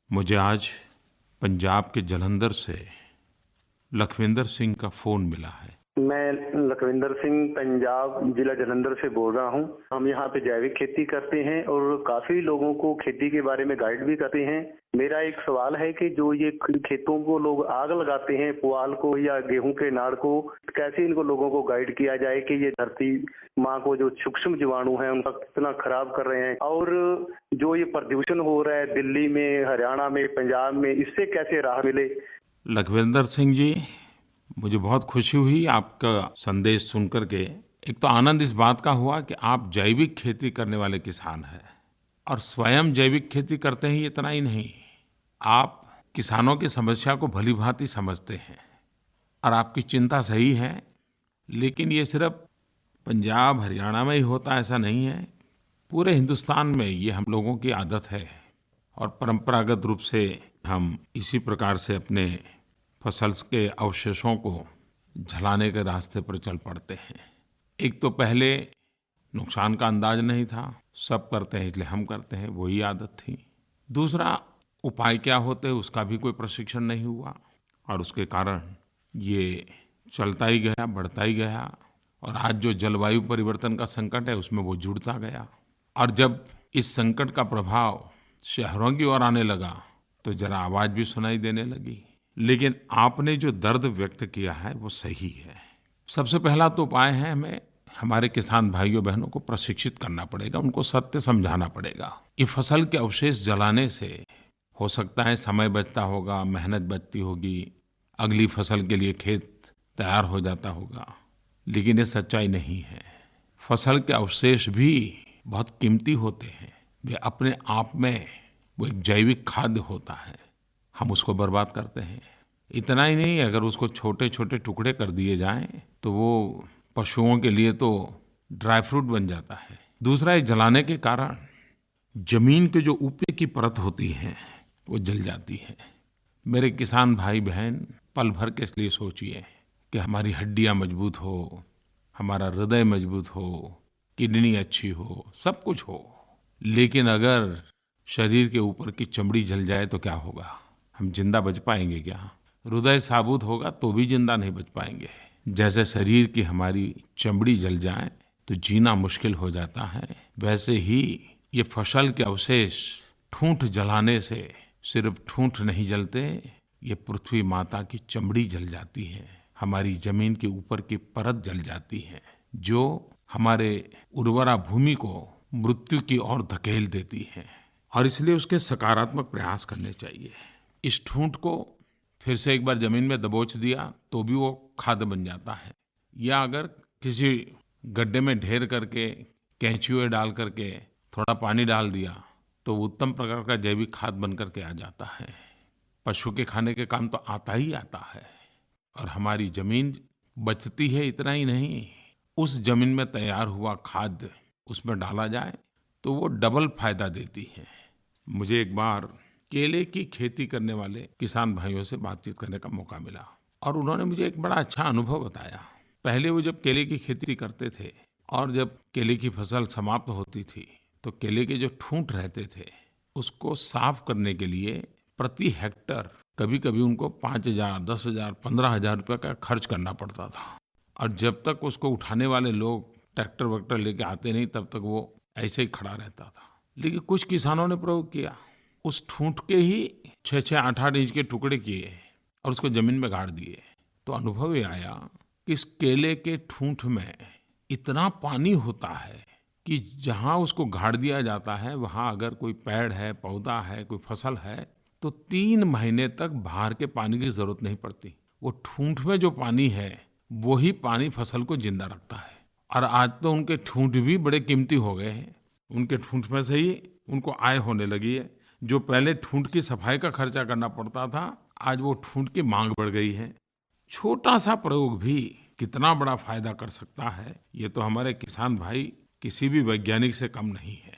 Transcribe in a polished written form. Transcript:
मुझे आज पंजाब के जालंधर से लखविंदर सिंह का फ़ोन मिला है। मैं लखविंदर सिंह पंजाब जिला जालंधर से बोल रहा हूं। हम यहां पे जैविक खेती करते हैं और काफी लोगों को खेती के बारे में गाइड भी करते हैं। मेरा एक सवाल है कि जो ये खेतों को लोग आग लगाते हैं, पुआल को या गेहूं के नाड़ को, कैसे इनको लोगों को गाइड किया जाए कि ये धरती माँ को जो सूक्ष्म जीवाणु हैं उनका कितना खराब कर रहे हैं, और जो ये प्रदूषण हो रहा है दिल्ली में, हरियाणा में, पंजाब में, इससे कैसे राहत मिले। लखविंदर सिंह जी, मुझे बहुत खुशी हुई आपका संदेश सुन करके। एक तो आनंद इस बात का हुआ कि आप जैविक खेती करने वाले किसान हैं और स्वयं जैविक खेती करते हैं। इतना ही नहीं, आप किसानों की समस्या को भलीभांति समझते हैं और आपकी चिंता सही है। लेकिन ये सिर्फ पंजाब हरियाणा में ही होता ऐसा नहीं है, पूरे हिंदुस्तान में ये हम लोगों की आदत है और परंपरागत रूप से हम इसी प्रकार से अपने फसल के अवशेषों को जलाने के रास्ते पर चल पड़ते हैं। एक तो पहले नुकसान का अंदाज नहीं था, सब करते हैं इसलिए हम करते हैं, वही आदत थी। दूसरा, उपाय क्या होते उसका भी कोई प्रशिक्षण नहीं हुआ और उसके कारण ये चलता ही गया, बढ़ता ही गया और आज जो जलवायु परिवर्तन का संकट है उसमें वो जुड़ता गया। और जब इस संकट का प्रभाव शहरों की ओर आने लगा तो जरा आवाज़ भी सुनाई देने लगी। लेकिन आपने जो दर्द व्यक्त किया है वो सही है। सबसे पहला तो उपाय है, हमें हमारे किसान भाइयों बहनों को प्रशिक्षित करना पड़ेगा, उनको सत्य समझाना पड़ेगा। ये फसल के अवशेष जलाने से हो सकता है समय बचता होगा, मेहनत बचती होगी, अगली फसल के लिए खेत तैयार हो जाता होगा, लेकिन ये सच्चाई नहीं है। फसल के अवशेष भी बहुत कीमती होते हैं, वे अपने आप में वो एक जैविक खाद्य होता है, हम उसको बर्बाद करते हैं। इतना ही नहीं, अगर उसको छोटे छोटे टुकड़े कर दिए जाएं तो वो पशुओं के लिए तो ड्राई फ्रूट बन जाता है। दूसरा, ये जलाने के कारण जमीन के जो ऊपर की परत होती है वो जल जाती है। मेरे किसान भाई बहन, पल भर के लिए सोचिए कि हमारी हड्डियां मजबूत हो, हमारा हृदय मजबूत हो, किडनी अच्छी हो, सब कुछ हो, लेकिन अगर शरीर के ऊपर की चमड़ी जल जाए तो क्या होगा? हम जिंदा बच पाएंगे क्या? हृदय साबुत होगा तो भी जिंदा नहीं बच पाएंगे। जैसे शरीर की हमारी चमड़ी जल जाए तो जीना मुश्किल हो जाता है, वैसे ही ये फसल के अवशेष ठूंठ जलाने से सिर्फ ठूंठ नहीं जलते, ये पृथ्वी माता की चमड़ी जल जाती है, हमारी जमीन के ऊपर की परत जल जाती है, जो हमारे उर्वरा भूमि को मृत्यु की ओर धकेल देती है। और इसलिए उसके सकारात्मक प्रयास करने चाहिए। इस ठूंठ को फिर से एक बार जमीन में दबोच दिया तो भी वो खाद बन जाता है, या अगर किसी गड्ढे में ढेर करके कैंचुए डाल करके थोड़ा पानी डाल दिया तो उत्तम प्रकार का जैविक खाद बन करके आ जाता है। पशु के खाने के काम तो आता ही आता है और हमारी जमीन बचती है। इतना ही नहीं, उस जमीन में तैयार हुआ खाद उसमें डाला जाए तो वो डबल फायदा देती है। मुझे एक बार केले की खेती करने वाले किसान भाइयों से बातचीत करने का मौका मिला और उन्होंने मुझे एक बड़ा अच्छा अनुभव बताया। पहले वो जब केले की खेती करते थे और जब केले की फसल समाप्त होती थी तो केले के जो ठूंठ रहते थे उसको साफ करने के लिए प्रति हेक्टर कभी कभी उनको 5,000, 10,000, 15,000 रुपये का खर्च करना पड़ता था। और जब तक उसको उठाने वाले लोग ट्रैक्टर वैक्टर लेके आते नहीं तब तक वो ऐसे ही खड़ा रहता था। लेकिन कुछ किसानों ने प्रयोग किया, उस ठूंठ के ही 6-6, 8-8 इंच के टुकड़े किए और उसको जमीन में गाड़ दिए। तो अनुभव ये आया कि इस केले के ठूंठ में इतना पानी होता है कि जहाँ उसको गाड़ दिया जाता है वहाँ अगर कोई पेड़ है, पौधा है, कोई फसल है तो 3 महीने तक बाहर के पानी की जरूरत नहीं पड़ती। वो ठूंठ में जो पानी है वही पानी फसल को जिंदा रखता है। और आज तो उनके ठूंठ भी बड़े कीमती हो गए हैं, उनके ठूंठ में से ही उनको आय होने लगी है। जो पहले ठूंठ की सफाई का खर्चा करना पड़ता था, आज वो ठूंठ की मांग बढ़ गई है। छोटा सा प्रयोग भी कितना बड़ा फायदा कर सकता है, ये तो हमारे किसान भाई किसी भी वैज्ञानिक से कम नहीं है।